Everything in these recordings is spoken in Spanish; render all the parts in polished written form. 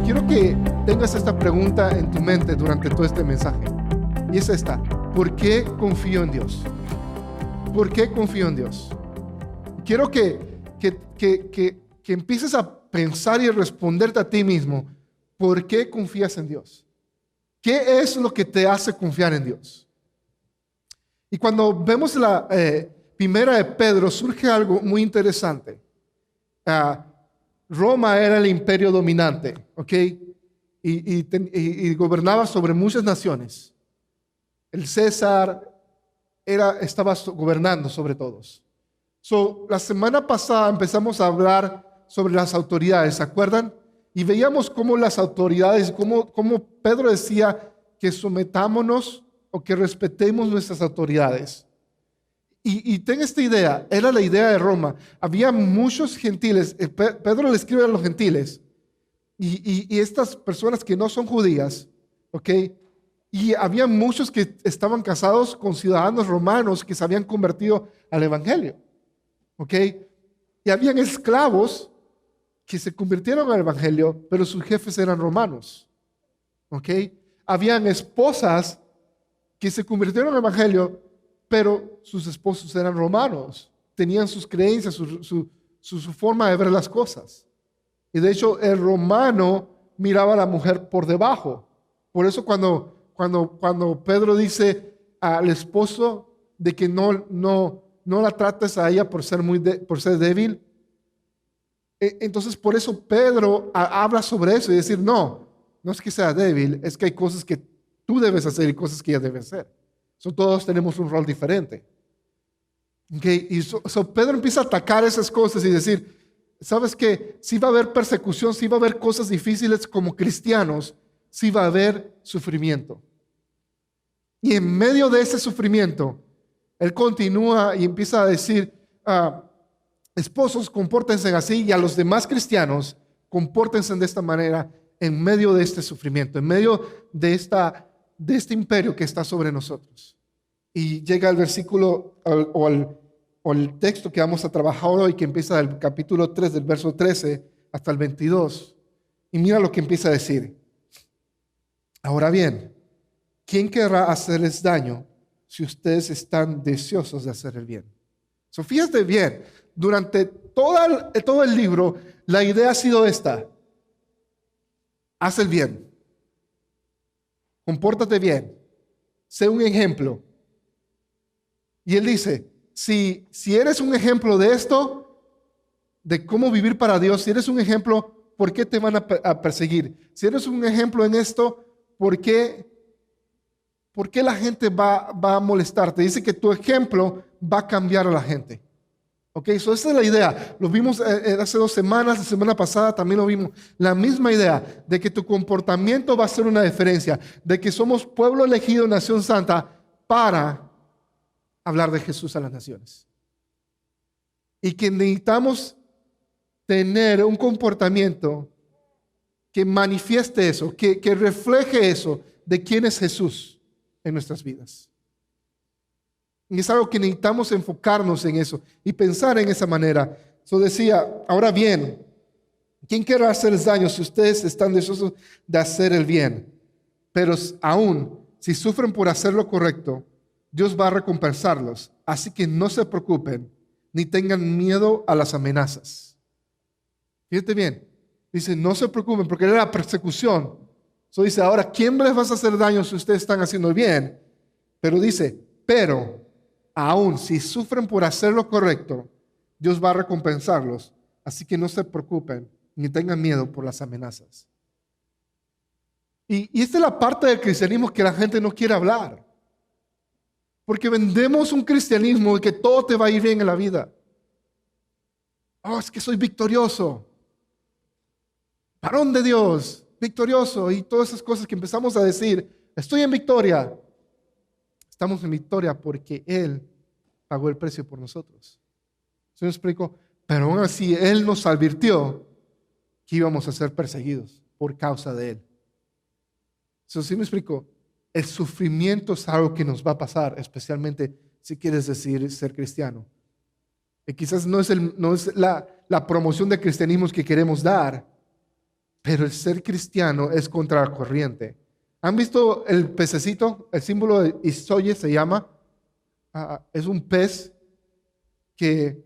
quiero que tengas esta pregunta en tu mente durante todo este mensaje. Y es esta: ¿por qué confío en Dios? ¿Por qué confío en Dios? Quiero que empieces a pensar y responderte a ti mismo: ¿por qué confías en Dios? ¿Qué es lo que te hace confiar en Dios? Y cuando vemos la primera de Pedro, surge algo muy interesante. Roma era el imperio dominante, ¿ok? Y gobernaba sobre muchas naciones. El César estaba gobernando sobre todos. La semana pasada empezamos a hablar sobre las autoridades, ¿se acuerdan? Y veíamos cómo las autoridades, cómo Pedro decía que sometámonos o que respetemos nuestras autoridades. Y ten esta idea, era la idea de Roma. Había muchos gentiles, Pedro le escribe a los gentiles, y estas personas que no son judías, ¿ok? Y había muchos que estaban casados con ciudadanos romanos que se habían convertido al evangelio, ¿ok? Y habían esclavos que se convirtieron al evangelio, pero sus jefes eran romanos, ¿ok? Habían esposas que se convirtieron al evangelio, pero sus esposos eran romanos, tenían sus creencias, su forma de ver las cosas. Y de hecho el romano miraba a la mujer por debajo. Por eso cuando Pedro dice al esposo de que no la trates a ella por ser débil, entonces por eso Pedro habla sobre eso y decir: no es que sea débil, es que hay cosas que tú debes hacer y cosas que ella debe hacer. Todos tenemos un rol diferente. Okay. Y Pedro empieza a atacar esas cosas y decir: ¿sabes qué? Sí va a haber persecución, sí va a haber cosas difíciles como cristianos, sí va a haber sufrimiento. Y en medio de ese sufrimiento, él continúa y empieza a decir: esposos, compórtense así, y a los demás cristianos, compórtense de esta manera en medio de este sufrimiento, en medio de este imperio que está sobre nosotros. Y llega el versículo o el texto que vamos a trabajar hoy, que empieza del capítulo 3, del verso 13 hasta el 22. Y mira lo que empieza a decir: ahora bien, ¿quién querrá hacerles daño si ustedes están deseosos de hacer el bien? Fíjate bien, durante todo el libro, la idea ha sido esta: haz el bien. Compórtate bien, sé un ejemplo. Y él dice: si eres un ejemplo de esto, de cómo vivir para Dios, si eres un ejemplo, ¿por qué te van a perseguir? Si eres un ejemplo en esto, ¿por qué la gente va a molestarte? Dice que tu ejemplo va a cambiar a la gente. Ok, esa es la idea. Lo vimos hace 2 semanas, la semana pasada también lo vimos. La misma idea de que tu comportamiento va a hacer una diferencia, de que somos pueblo elegido, nación santa, para hablar de Jesús a las naciones. Y que necesitamos tener un comportamiento que manifieste eso, que refleje eso de quién es Jesús en nuestras vidas. Y es algo que necesitamos enfocarnos en eso y pensar en esa manera. Decía: ahora bien, ¿quién querrá hacerles daño si ustedes están deseosos de hacer el bien? Pero aún, si sufren por hacer lo correcto, Dios va a recompensarlos. Así que no se preocupen, ni tengan miedo a las amenazas. Fíjate bien, dice: no se preocupen, porque era la persecución. Dice: ahora, ¿quién les va a hacer daño si ustedes están haciendo el bien? Pero dice: pero aún si sufren por hacer lo correcto, Dios va a recompensarlos. Así que no se preocupen ni tengan miedo por las amenazas. Y esta es la parte del cristianismo que la gente no quiere hablar. Porque vendemos un cristianismo de que todo te va a ir bien en la vida. Es que soy victorioso. Varón de Dios, victorioso. Y todas esas cosas que empezamos a decir: estoy en victoria. Estamos en victoria porque Él pagó el precio por nosotros. ¿Se me explico? Pero aún así Él nos advirtió que íbamos a ser perseguidos por causa de Él. ¿Sí me explico? El sufrimiento es algo que nos va a pasar, especialmente si quieres decir ser cristiano. Y quizás no es la promoción de cristianismo que queremos dar, pero el ser cristiano es contra la corriente. ¿Han visto el pececito? El símbolo de Isoye se llama. Es un pez que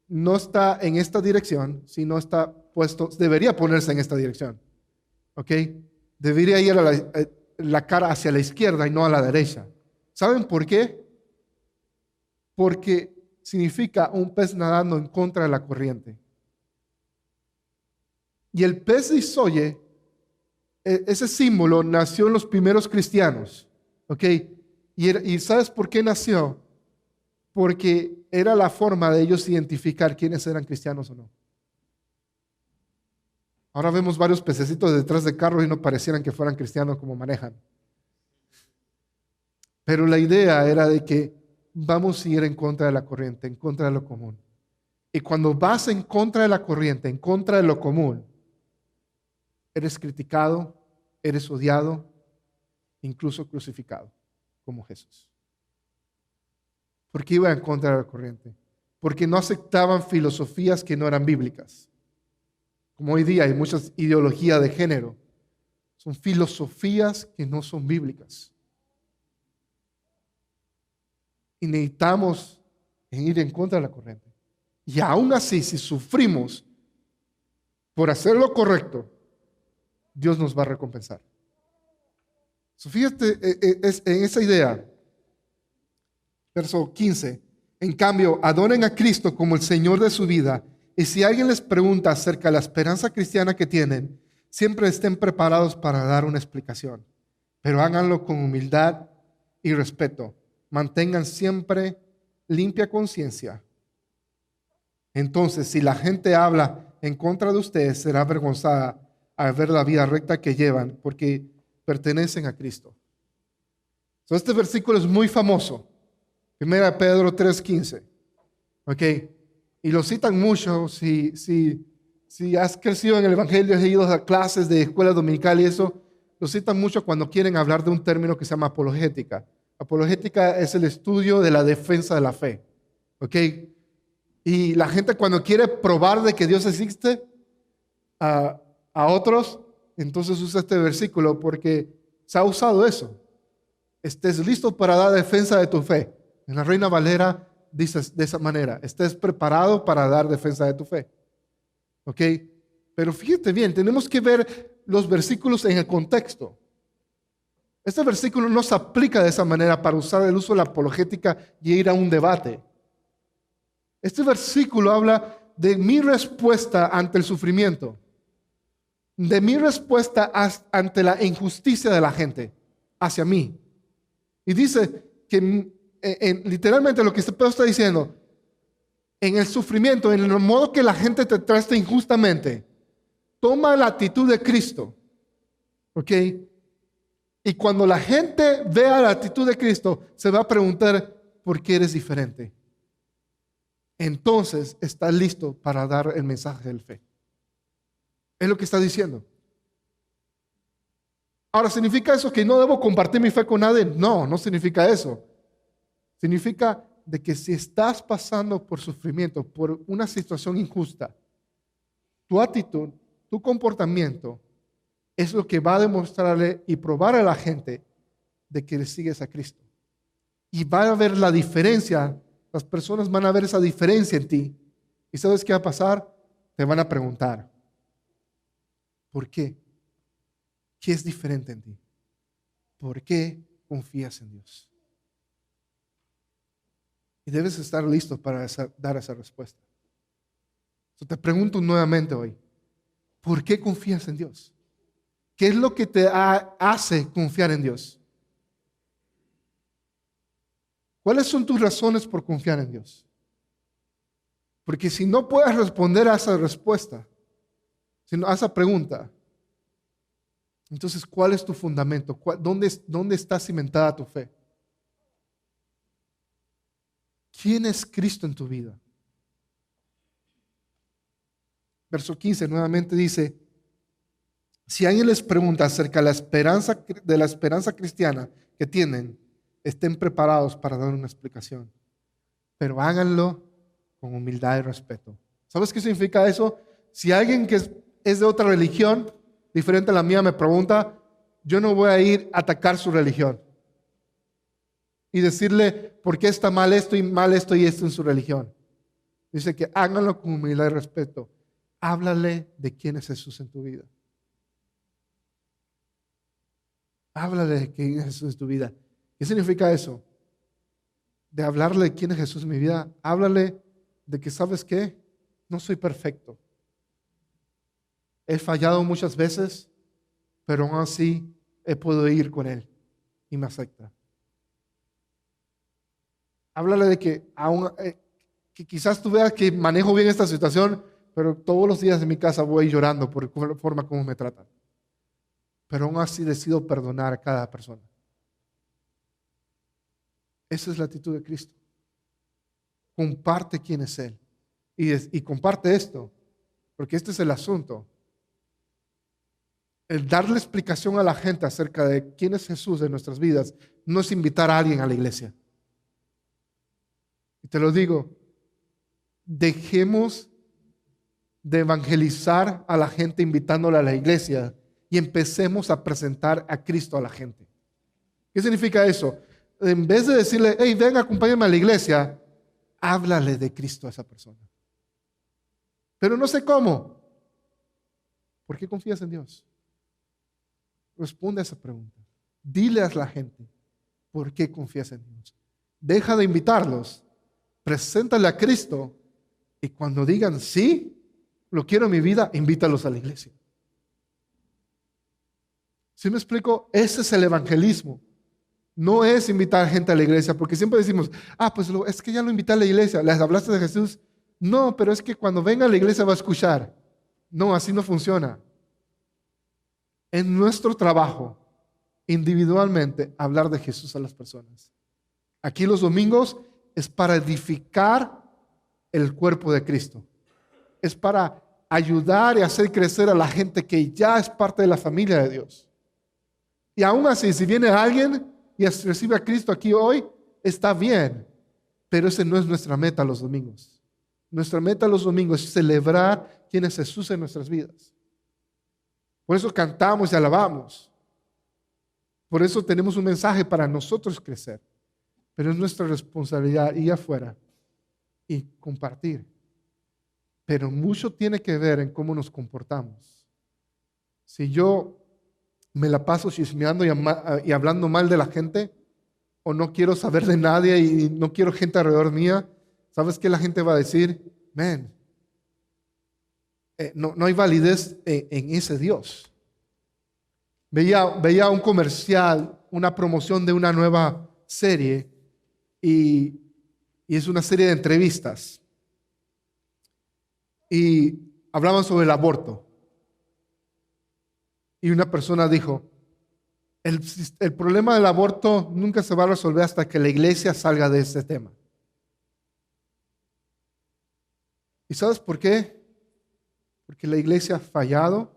no está en esta dirección, sino está puesto, debería ponerse en esta dirección. ¿Ok? Debería ir la cara hacia la izquierda y no a la derecha. ¿Saben por qué? Porque significa un pez nadando en contra de la corriente. Y el pez de Isoye, ese símbolo nació en los primeros cristianos. ¿Ok? Y ¿sabes por qué nació? Porque era la forma de ellos identificar quiénes eran cristianos o no. Ahora vemos varios pececitos detrás de carros y no parecieran que fueran cristianos como manejan. Pero la idea era de que vamos a ir en contra de la corriente, en contra de lo común. Y cuando vas en contra de la corriente, en contra de lo común, eres criticado, eres odiado, incluso crucificado, como Jesús. ¿Por qué iba en contra de la corriente? Porque no aceptaban filosofías que no eran bíblicas. Como hoy día hay muchas ideologías de género. Son filosofías que no son bíblicas. Y necesitamos ir en contra de la corriente. Y aún así, si sufrimos por hacer lo correcto, Dios nos va a recompensar. Fíjate en esa idea. Verso 15. En cambio, adoren a Cristo como el Señor de su vida. Y si alguien les pregunta acerca de la esperanza cristiana que tienen, siempre estén preparados para dar una explicación. Pero háganlo con humildad y respeto. Mantengan siempre limpia conciencia. Entonces, si la gente habla en contra de ustedes, será avergonzada al ver la vida recta que llevan, porque pertenecen a Cristo. Este versículo es muy famoso. 1 Pedro 3:15. ¿Ok? Y lo citan mucho. Si has crecido en el Evangelio, has ido a clases de escuela dominical y eso, lo citan mucho cuando quieren hablar de un término que se llama apologética. Apologética es el estudio de la defensa de la fe. ¿Ok? Y la gente cuando quiere probar de que Dios existe a otros, entonces usa este versículo porque se ha usado eso. Estés listo para dar defensa de tu fe. En la Reina Valera dice de esa manera: estés preparado para dar defensa de tu fe. ¿Ok? Pero fíjate bien, tenemos que ver los versículos en el contexto. Este versículo no se aplica de esa manera para usar el uso de la apologética y ir a un debate. Este versículo habla de mi respuesta ante el sufrimiento, de mi respuesta ante la injusticia de la gente hacia mí. Y dice que literalmente lo que Pedro está diciendo, en el sufrimiento, en el modo que la gente te trata injustamente, toma la actitud de Cristo. ¿Ok? Y cuando la gente vea la actitud de Cristo, se va a preguntar por qué eres diferente. Entonces estás listo para dar el mensaje de la fe. Es lo que está diciendo. Ahora, ¿significa eso que no debo compartir mi fe con nadie? No, no significa eso. Significa de que si estás pasando por sufrimiento, por una situación injusta, tu actitud, tu comportamiento es lo que va a demostrarle y probar a la gente de que le sigues a Cristo. Y va a ver la diferencia, las personas van a ver esa diferencia en ti. ¿Y sabes qué va a pasar? Te van a preguntar, ¿por qué? ¿Qué es diferente en ti? ¿Por qué confías en Dios? Y debes estar listo para dar esa respuesta. Te pregunto nuevamente hoy, ¿por qué confías en Dios? ¿Qué es lo que te hace confiar en Dios? ¿Cuáles son tus razones por confiar en Dios? Porque si no puedes responder a esa respuesta, sino a esa pregunta, entonces, ¿cuál es tu fundamento? ¿Dónde está cimentada tu fe? ¿Quién es Cristo en tu vida? Verso 15 nuevamente dice: si alguien les pregunta acerca de la esperanza cristiana que tienen, estén preparados para dar una explicación. Pero háganlo con humildad y respeto. ¿Sabes qué significa eso? Si alguien que es de otra religión diferente a la mía me pregunta, yo no voy a ir a atacar su religión y decirle por qué está mal esto y esto en su religión. Dice que háganlo con humildad y respeto. Háblale de quién es Jesús en tu vida. Háblale de quién es Jesús en tu vida. ¿Qué significa eso? De hablarle de quién es Jesús en mi vida. Háblale de que, ¿sabes qué? No soy perfecto. He fallado muchas veces, pero aún así he podido ir con Él y me acepta. Háblale de que quizás tú veas que manejo bien esta situación, pero todos los días en mi casa voy llorando por la forma como me tratan. Pero aún así decido perdonar a cada persona. Esa es la actitud de Cristo. Comparte quién es Él. Y comparte esto, porque este es el asunto. El darle explicación a la gente acerca de quién es Jesús en nuestras vidas no es invitar a alguien a la iglesia. Y te lo digo, dejemos de evangelizar a la gente invitándola a la iglesia y empecemos a presentar a Cristo a la gente. ¿Qué significa eso? En vez de decirle, hey, ven, acompáñame a la iglesia, háblale de Cristo a esa persona. Pero no sé cómo. ¿Por qué confías en Dios? Responde a esa pregunta. Dile a la gente, ¿por qué confías en Dios? Deja de invitarlos. Preséntale a Cristo y cuando digan sí, lo quiero en mi vida, invítalos a la iglesia. ¿Sí me explico? Ese es el evangelismo. No es invitar gente a la iglesia, porque siempre decimos, pues es que ya lo invité a la iglesia, ¿les hablaste de Jesús? No, pero es que cuando venga a la iglesia va a escuchar. No, así no funciona. En nuestro trabajo, individualmente, hablar de Jesús a las personas. Aquí los domingos es para edificar el cuerpo de Cristo. Es para ayudar y hacer crecer a la gente que ya es parte de la familia de Dios. Y aún así, si viene alguien y recibe a Cristo aquí hoy, está bien. Pero esa no es nuestra meta los domingos. Nuestra meta los domingos es celebrar quién es Jesús en nuestras vidas. Por eso cantamos y alabamos. Por eso tenemos un mensaje para nosotros crecer. Pero es nuestra responsabilidad ir afuera y compartir. Pero mucho tiene que ver en cómo nos comportamos. Si yo me la paso chismeando y hablando mal de la gente, o no quiero saber de nadie y no quiero gente alrededor mía, ¿sabes qué la gente va a decir? Man, no hay validez en ese Dios. Veía un comercial, una promoción de una nueva serie y es una serie de entrevistas y hablaban sobre el aborto. Y una persona dijo, el problema del aborto nunca se va a resolver hasta que la iglesia salga de este tema. ¿Y sabes por qué? Porque la iglesia ha fallado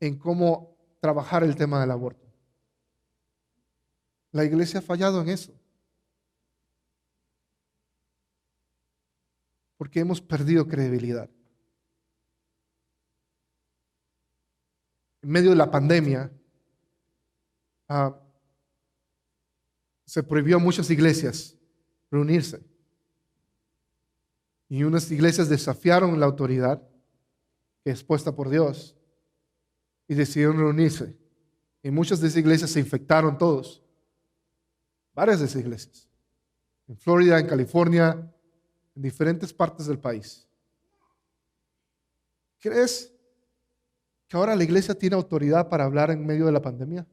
en cómo trabajar el tema del aborto. La iglesia ha fallado en eso. Porque hemos perdido credibilidad. En medio de la pandemia, se prohibió a muchas iglesias reunirse. Y unas iglesias desafiaron la autoridad que es puesta por Dios y decidieron reunirse. Y muchas de esas iglesias se infectaron todos. Varias de esas iglesias. En Florida, en California, en diferentes partes del país. ¿Crees que ahora la iglesia tiene autoridad para hablar en medio de la pandemia?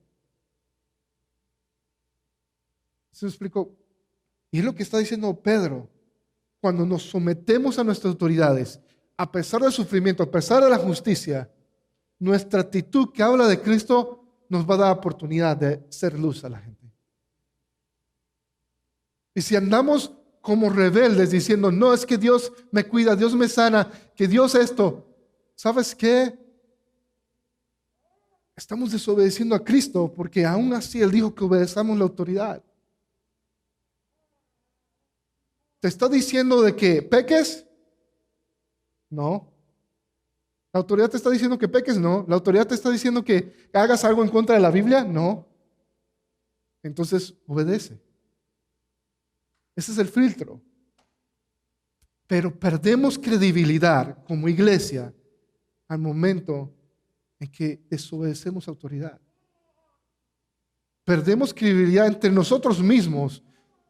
¿Se me explico? Y es lo que está diciendo Pedro. Cuando nos sometemos a nuestras autoridades, a pesar del sufrimiento, a pesar de la justicia, nuestra actitud que habla de Cristo nos va a dar oportunidad de ser luz a la gente. Y si andamos como rebeldes diciendo, no, es que Dios me cuida, Dios me sana, que Dios esto, ¿sabes qué? Estamos desobedeciendo a Cristo porque aún así Él dijo que obedezcamos la autoridad. ¿Te está diciendo de que peques? No. ¿La autoridad te está diciendo que peques? No. ¿La autoridad te está diciendo que hagas algo en contra de la Biblia? No. Entonces, obedece. Ese es el filtro. Pero perdemos credibilidad como iglesia al momento en que desobedecemos autoridad. Perdemos credibilidad entre nosotros mismos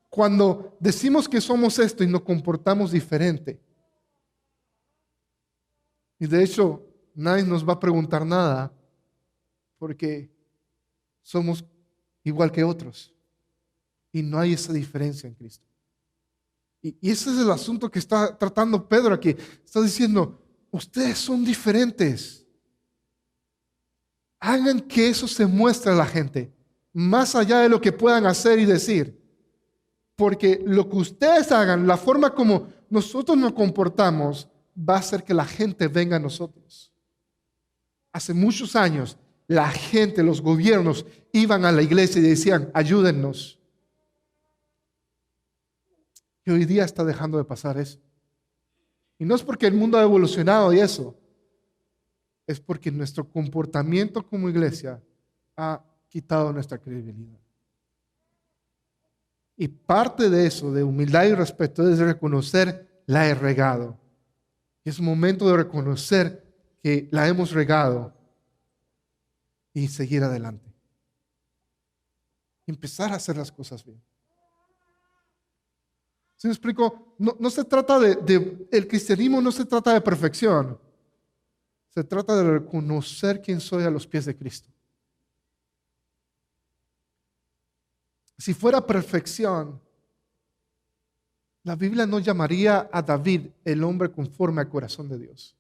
cuando decimos que somos esto y nos comportamos diferente. Y de hecho, nadie nos va a preguntar nada porque somos igual que otros. Y no hay esa diferencia en Cristo. Y ese es el asunto que está tratando Pedro aquí. Está diciendo, ustedes son diferentes. Hagan que eso se muestre a la gente, más allá de lo que puedan hacer y decir. Porque lo que ustedes hagan, la forma como nosotros nos comportamos, va a hacer que la gente venga a nosotros. Hace muchos años, la gente, los gobiernos, iban a la iglesia y decían, ayúdennos. Y hoy día está dejando de pasar eso. Y no es porque el mundo ha evolucionado y eso, es porque nuestro comportamiento como iglesia ha quitado nuestra credibilidad. Y parte de eso, de humildad y respeto, es reconocer la he regado. Y es momento de reconocer que la hemos regado y seguir adelante. Y empezar a hacer las cosas bien. ¿Sí me explico? No se trata el cristianismo no se trata de perfección. Se trata de reconocer quién soy a los pies de Cristo. Si fuera perfección, la Biblia no llamaría a David el hombre conforme al corazón de Dios.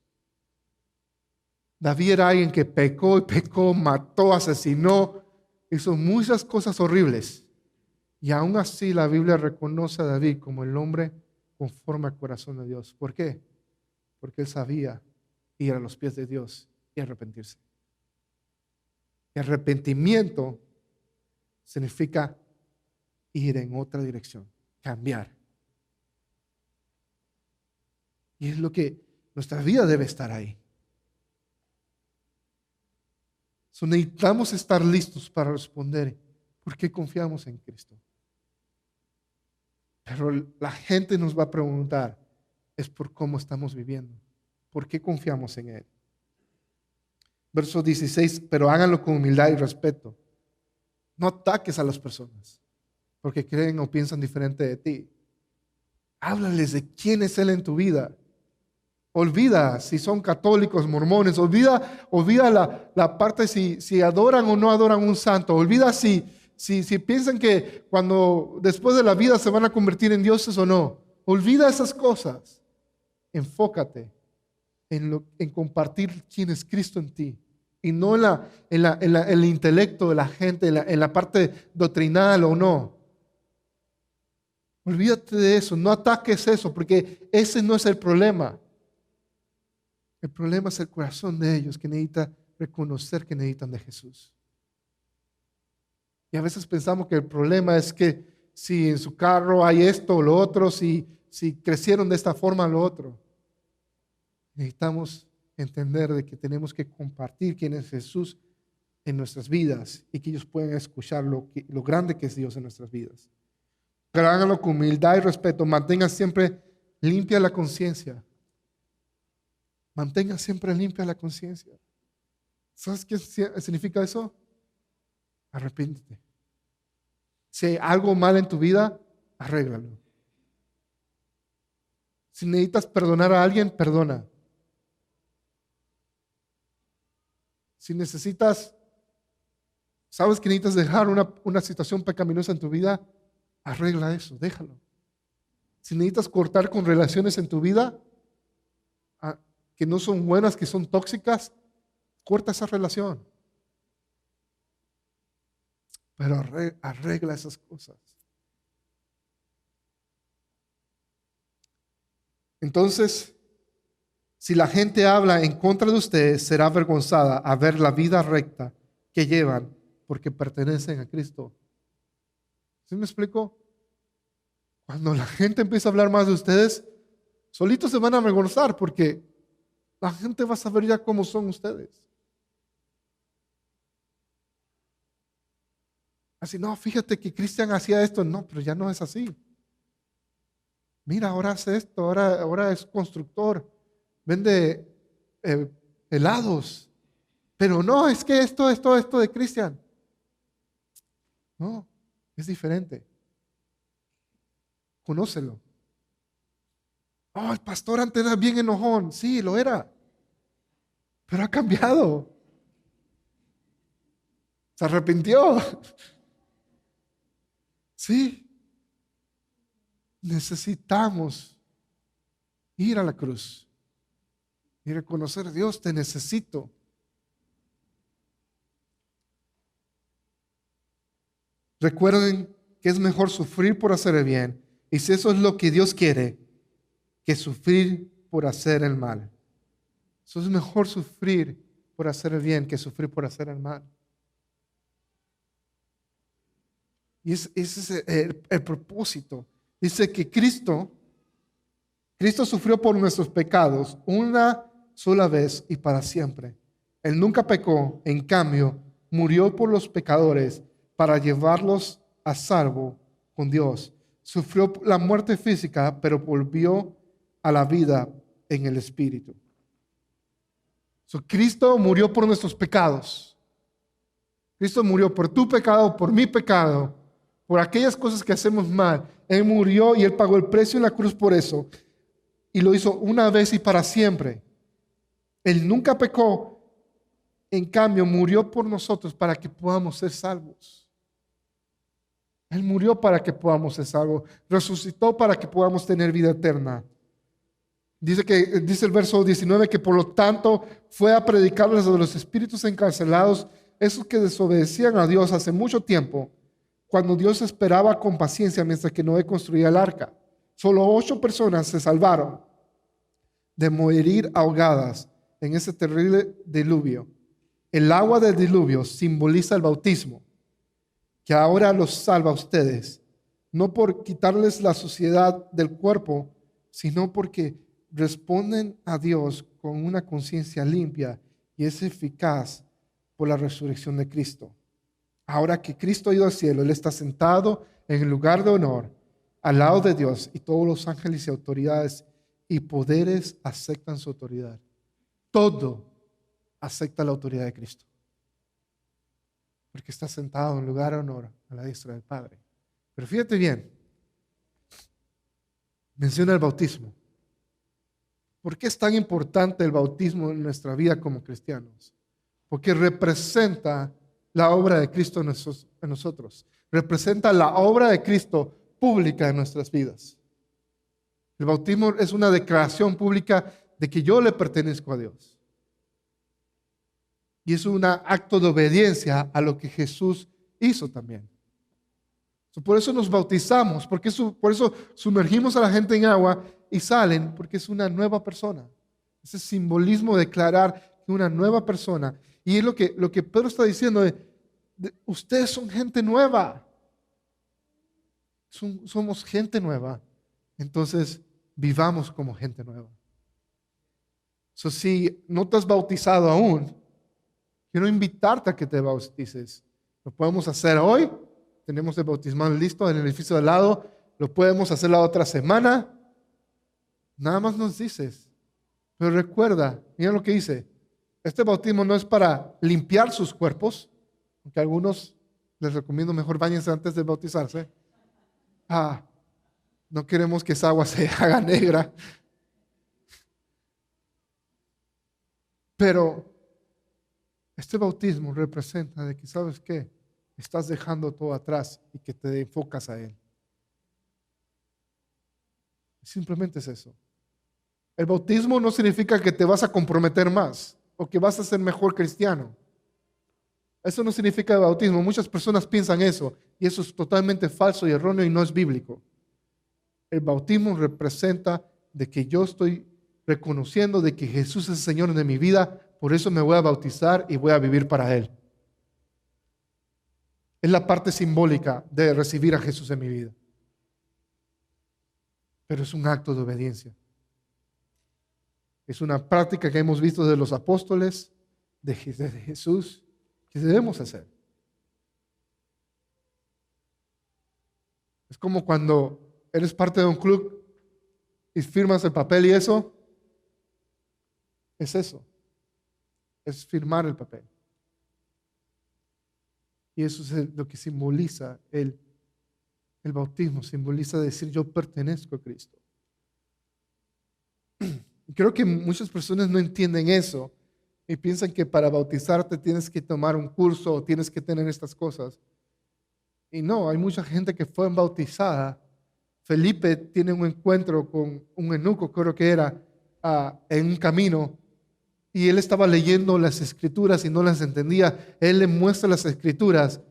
David era alguien que pecó y pecó, mató, asesinó, hizo muchas cosas horribles. Y aún así la Biblia reconoce a David como el hombre conforme al corazón de Dios. ¿Por qué? Porque él sabía ir a los pies de Dios y arrepentirse. Y arrepentimiento significa ir en otra dirección, cambiar. Y es lo que nuestra vida debe estar ahí. Necesitamos estar listos para responder por qué confiamos en Cristo. Pero la gente nos va a preguntar, es por cómo estamos viviendo, por qué confiamos en Él. Verso 16, pero háganlo con humildad y respeto. No ataques a las personas, porque creen o piensan diferente de ti. Háblales de quién es Él en tu vida. Olvida si son católicos, mormones, olvida la parte si adoran o no adoran un santo. Olvida si piensan que después de la vida se van a convertir en dioses o no. Olvida esas cosas. Enfócate en compartir quién es Cristo en ti. Y no en el intelecto de la gente, en la parte doctrinal o no. Olvídate de eso, no ataques eso, porque ese no es el problema. El problema es el corazón de ellos que necesita reconocer que necesitan de Jesús. Y a veces pensamos que el problema es que si en su carro hay esto o lo otro, si crecieron de esta forma o lo otro. Necesitamos entender de que tenemos que compartir quién es Jesús en nuestras vidas y que ellos puedan escuchar lo grande que es Dios en nuestras vidas. Pero háganlo con humildad y respeto. Mantengan siempre limpia la conciencia. Mantenga siempre limpia la conciencia. ¿Sabes qué significa eso? Arrepéntete. Si hay algo mal en tu vida, arréglalo. Si necesitas perdonar a alguien, perdona. Si sabes que necesitas dejar una situación pecaminosa en tu vida, arregla eso, déjalo. Si necesitas cortar con relaciones en tu vida, que no son buenas, que son tóxicas, corta esa relación. Pero arregla esas cosas. Entonces, si la gente habla en contra de ustedes, será avergonzada a ver la vida recta que llevan porque pertenecen a Cristo. ¿Sí me explico? Cuando la gente empieza a hablar más de ustedes, solitos se van a avergonzar porque La gente va a saber ya cómo son ustedes. Así, no, fíjate que Cristian hacía esto. No, pero ya no es así. Mira, ahora hace esto, ahora es constructor, vende eh, helados. Pero no, es que esto de Cristian. No, es diferente. Conócelo. Oh, el pastor antes era bien enojón. Sí, lo era. Pero ha cambiado. Se arrepintió. Sí. Necesitamos ir a la cruz y reconocer: Dios, te necesito. Recuerden que es mejor sufrir por hacer el bien, y si eso es lo que Dios quiere, que sufrir por hacer el mal. Eso es mejor, sufrir por hacer el bien que sufrir por hacer el mal. Y ese es el propósito. Dice que Cristo sufrió por nuestros pecados una sola vez y para siempre. Él nunca pecó, en cambio, murió por los pecadores para llevarlos a salvo con Dios. Sufrió la muerte física, pero volvió a la vida en el Espíritu. Cristo murió por nuestros pecados. Cristo murió por tu pecado, por mi pecado, por aquellas cosas que hacemos mal. Él murió y Él pagó el precio en la cruz por eso. Y lo hizo una vez y para siempre. Él nunca pecó, en cambio murió por nosotros para que podamos ser salvos. Él murió para que podamos ser salvos. Resucitó para que podamos tener vida eterna. Dice el verso 19 que por lo tanto fue a predicarles a los espíritus encarcelados, esos que desobedecían a Dios hace mucho tiempo, cuando Dios esperaba con paciencia mientras que Noé construía el arca. Solo 8 personas se salvaron de morir ahogadas en ese terrible diluvio. El agua del diluvio simboliza el bautismo, que ahora los salva a ustedes, no por quitarles la suciedad del cuerpo, sino porque responden a Dios con una conciencia limpia y es eficaz por la resurrección de Cristo. Ahora que Cristo ha ido al cielo, Él está sentado en el lugar de honor, al lado de Dios, y todos los ángeles y autoridades y poderes aceptan su autoridad. Todo acepta la autoridad de Cristo, porque está sentado en lugar de honor a la diestra del Padre. Pero fíjate bien, menciona el bautismo. ¿Por qué es tan importante el bautismo en nuestra vida como cristianos? Porque representa la obra de Cristo en nosotros. Representa la obra de Cristo pública en nuestras vidas. El bautismo es una declaración pública de que yo le pertenezco a Dios. Y es un acto de obediencia a lo que Jesús hizo también. Por eso nos bautizamos, por eso sumergimos a la gente en agua y salen, porque es una nueva persona. Ese simbolismo de declarar que una nueva persona. Y es lo que Pedro está diciendo, ustedes son gente nueva. Somos gente nueva. Entonces, vivamos como gente nueva. Si no te has bautizado aún, quiero invitarte a que te bautices. Lo podemos hacer hoy. Tenemos el bautismal listo en el edificio de al lado. Lo podemos hacer la otra semana. Nada más nos dices. Pero recuerda, mira lo que dice. Este bautismo no es para limpiar sus cuerpos, aunque a algunos les recomiendo mejor báñense antes de bautizarse. No queremos que esa agua se haga negra. Pero este bautismo representa de que, ¿sabes qué? Estás dejando todo atrás y que te enfocas a Él. Simplemente es eso. El bautismo no significa que te vas a comprometer más o que vas a ser mejor cristiano. Eso no significa el bautismo. Muchas personas piensan eso y eso es totalmente falso y erróneo y no es bíblico. El bautismo representa de que yo estoy reconociendo de que Jesús es el Señor de mi vida, por eso me voy a bautizar y voy a vivir para Él. Es la parte simbólica de recibir a Jesús en mi vida. Pero es un acto de obediencia. Es una práctica que hemos visto de los apóstoles, de Jesús, que debemos hacer. Es como cuando eres parte de un club y firmas el papel y eso. Es eso. Es firmar el papel. Y eso es lo que simboliza el bautismo. Simboliza decir yo pertenezco a Cristo. Y creo que muchas personas no entienden eso y piensan que para bautizarte tienes que tomar un curso o tienes que tener estas cosas. Y no, hay mucha gente que fue bautizada. Felipe tiene un encuentro con un eunuco, creo que era, en un camino, y él estaba leyendo las escrituras y no las entendía. Él le muestra las escrituras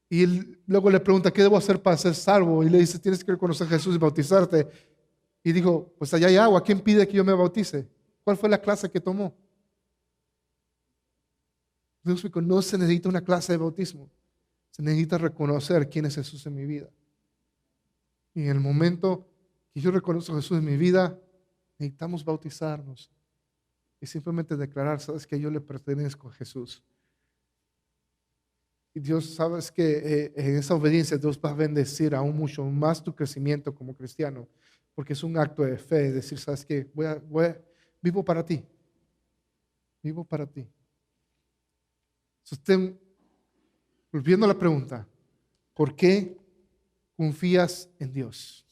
y él luego le pregunta, ¿qué debo hacer para ser salvo? Y le dice, tienes que reconocer a Jesús y bautizarte. Y dijo, pues allá hay agua, ¿quién pide que yo me bautice? ¿Cuál fue la clase que tomó? Dios me dijo, no se necesita una clase de bautismo. Se necesita reconocer quién es Jesús en mi vida. Y en el momento que yo reconozco a Jesús en mi vida, necesitamos bautizarnos. Y simplemente declarar, sabes que yo le pertenezco a Jesús. Y Dios, sabes que en esa obediencia Dios va a bendecir aún mucho más tu crecimiento como cristiano. Porque es un acto de fe, decir, sabes que vivo para ti. Vivo para ti. Volviendo a la pregunta, ¿por qué confías en Dios?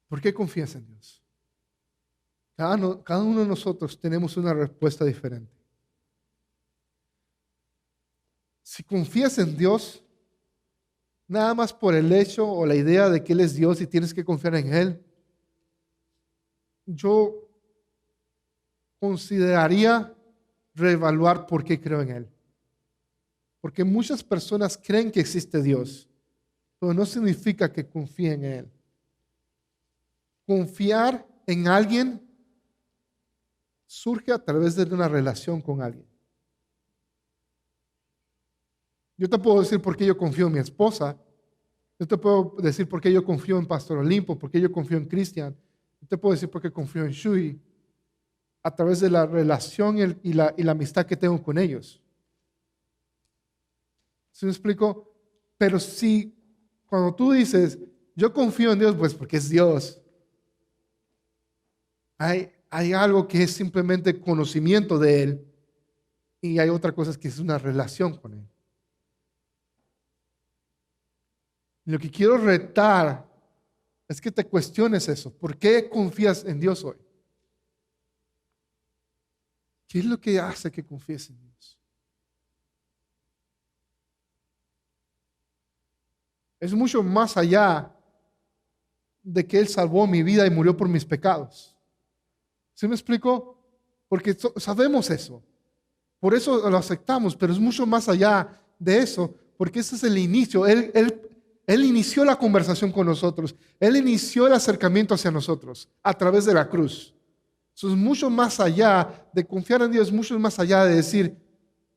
¿Por qué confías en Dios? Cada uno de nosotros tenemos una respuesta diferente. Si confías en Dios, nada más por el hecho o la idea de que Él es Dios y tienes que confiar en Él, yo consideraría reevaluar por qué creo en Él. Porque muchas personas creen que existe Dios, pero no significa que confíen en Él. Confiar en alguien surge a través de una relación con alguien. Yo te puedo decir por qué yo confío en mi esposa. Yo te puedo decir por qué yo confío en Pastor Olimpo, por qué yo confío en Cristian. Yo te puedo decir por qué confío en Shui. A través de la relación y la amistad que tengo con ellos. ¿Sí me explico? Pero si cuando tú dices, yo confío en Dios, pues porque es Dios. Hay algo que es simplemente conocimiento de Él y hay otra cosa que es una relación con Él. Lo que quiero retar es que te cuestiones eso. ¿Por qué confías en Dios hoy? ¿Qué es lo que hace que confíes en Dios? Es mucho más allá de que Él salvó mi vida y murió por mis pecados. ¿Sí me explico? Porque sabemos eso. Por eso lo aceptamos, pero es mucho más allá de eso, porque ese es el inicio. Él inició la conversación con nosotros. Él inició el acercamiento hacia nosotros a través de la cruz. Eso es mucho más allá de confiar en Dios, mucho más allá de decir,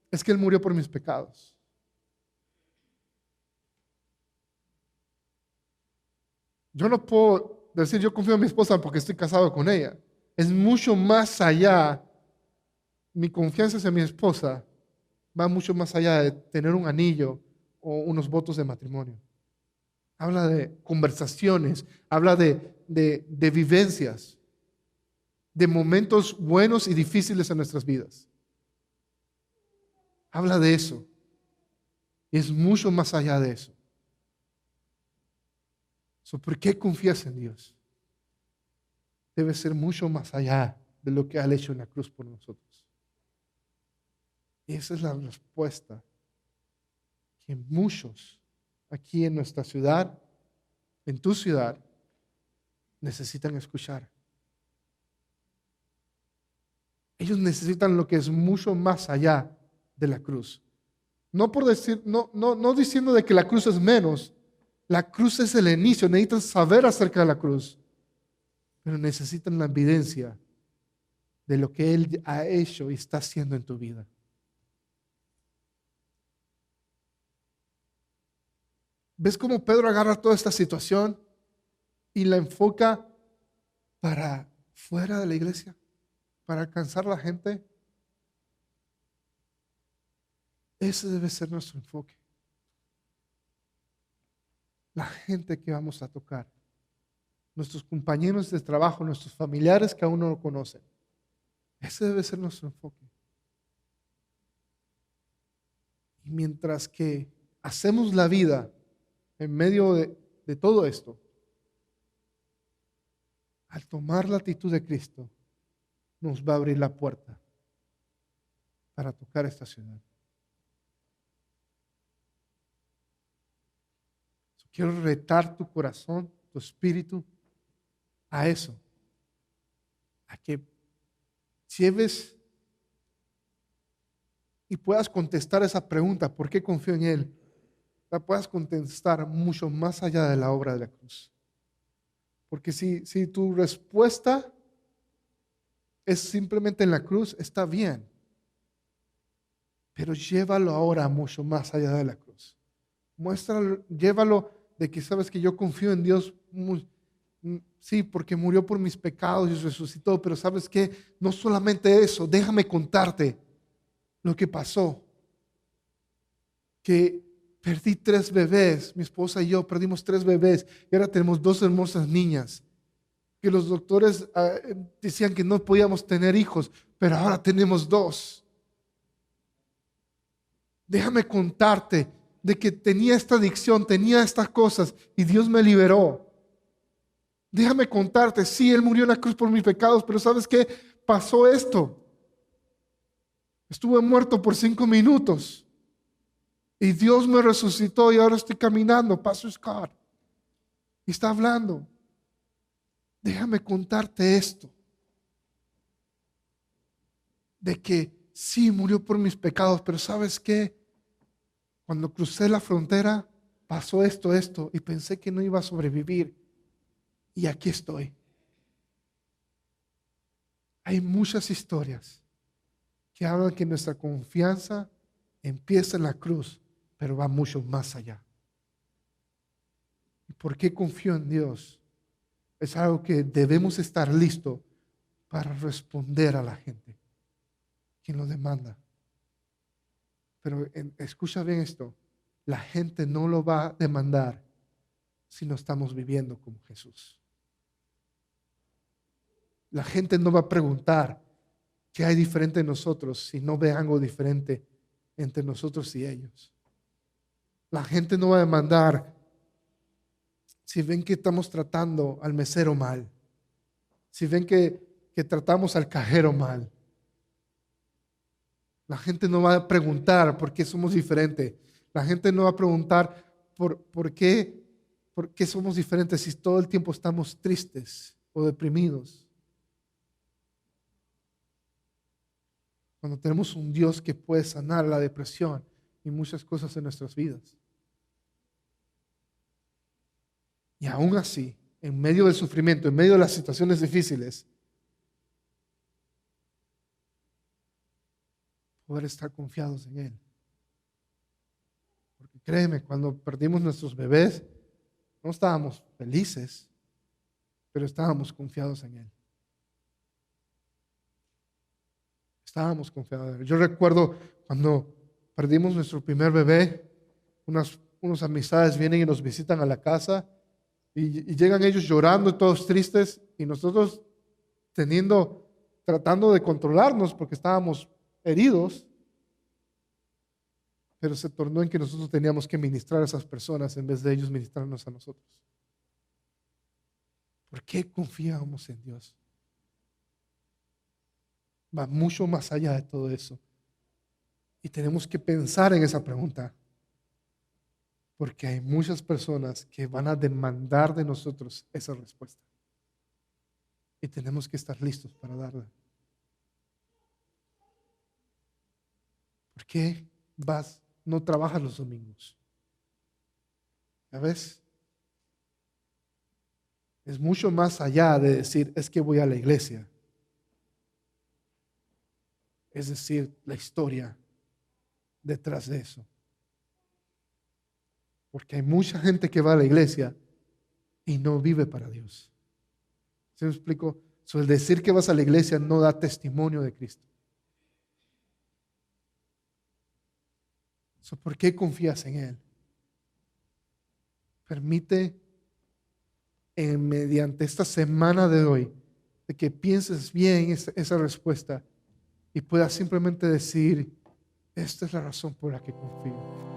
es que Él murió por mis pecados. Yo no puedo decir, yo confío en mi esposa porque estoy casado con ella. Es mucho más allá. Mi confianza hacia mi esposa va mucho más allá de tener un anillo o unos votos de matrimonio. Habla de conversaciones, habla de vivencias, de momentos buenos y difíciles en nuestras vidas. Habla de eso. Y es mucho más allá de eso. ¿Por qué confías en Dios? Debe ser mucho más allá de lo que ha hecho en la cruz por nosotros. Y esa es la respuesta que muchos aquí en nuestra ciudad, en tu ciudad, necesitan escuchar. Ellos necesitan lo que es mucho más allá de la cruz. No por decir, no diciendo de que la cruz es menos. La cruz es el inicio. Necesitan saber acerca de la cruz. Pero necesitan la evidencia de lo que Él ha hecho y está haciendo en tu vida. ¿Ves cómo Pedro agarra toda esta situación y la enfoca para fuera de la iglesia para alcanzar a la gente. Ese debe ser nuestro enfoque. La gente que vamos a tocar, nuestros compañeros de trabajo, nuestros familiares que aún no lo conocen. Ese debe ser nuestro enfoque. Y mientras que hacemos la vida en medio de todo esto, al tomar la actitud de Cristo, nos va a abrir la puerta para tocar esta ciudad. Quiero retar tu corazón, tu espíritu a eso, a que lleves y puedas contestar esa pregunta, ¿por qué confío en Él? La puedas contestar mucho más allá de la obra de la cruz. Porque si tu respuesta es simplemente en la cruz, está bien. Pero llévalo ahora mucho más allá de la cruz. Muéstralo, llévalo de que sabes que yo confío en Dios. Sí, porque murió por mis pecados y resucitó. Pero sabes que no solamente eso, déjame contarte lo que pasó. Que perdí 3 bebés, mi esposa y yo perdimos 3 bebés y ahora tenemos 2 hermosas niñas. Que los doctores decían que no podíamos tener hijos, pero ahora tenemos 2. Déjame contarte de que tenía esta adicción, tenía estas cosas y Dios me liberó. Déjame contarte, sí, Él murió en la cruz por mis pecados, pero ¿sabes qué? Pasó esto. Estuve muerto por 5 minutos y Dios me resucitó y ahora estoy caminando. Pastor Scott y está hablando. Déjame contarte esto, de que sí murió por mis pecados, pero ¿sabes qué? Cuando crucé la frontera, pasó esto, y pensé que no iba a sobrevivir. Y aquí estoy. Hay muchas historias que hablan que nuestra confianza empieza en la cruz, pero va mucho más allá. ¿Y por qué confío en Dios? Es algo que debemos estar listos para responder a la gente, quien lo demanda. Pero escucha bien esto, la gente no lo va a demandar si no estamos viviendo como Jesús. La gente no va a preguntar qué hay diferente en nosotros si no ve algo diferente entre nosotros y ellos. La gente no va a demandar si ven que estamos tratando al mesero mal, si ven que tratamos al cajero mal. La gente no va a preguntar por qué somos diferentes. La gente no va a preguntar por qué somos diferentes si todo el tiempo estamos tristes o deprimidos. Cuando tenemos un Dios que puede sanar la depresión y muchas cosas en nuestras vidas. Y aún así, en medio del sufrimiento, en medio de las situaciones difíciles, poder estar confiados en Él. Porque créeme, cuando perdimos nuestros bebés, no estábamos felices, pero estábamos confiados en Él. Estábamos confiados en Él. Yo recuerdo cuando perdimos nuestro primer bebé, unas amistades vienen y nos visitan a la casa y llegan ellos llorando, todos tristes, y nosotros tratando de controlarnos porque estábamos heridos, pero se tornó en que nosotros teníamos que ministrar a esas personas en vez de ellos ministrarnos a nosotros. ¿Por qué confiamos en Dios? Va mucho más allá de todo eso. Y tenemos que pensar en esa pregunta, porque hay muchas personas que van a demandar de nosotros esa respuesta. Y tenemos que estar listos para darla. ¿Por qué no trabajas los domingos? ¿Sabes? Es mucho más allá de decir, es que voy a la iglesia. Es decir, la historia detrás de eso. Porque hay mucha gente que va a la iglesia y no vive para Dios. ¿Se me explico? So, el decir que vas a la iglesia no da testimonio de Cristo. So, ¿por qué confías en Él? Permite mediante esta semana de hoy de que pienses bien esa respuesta y puedas simplemente decir, esta es la razón por la que confío.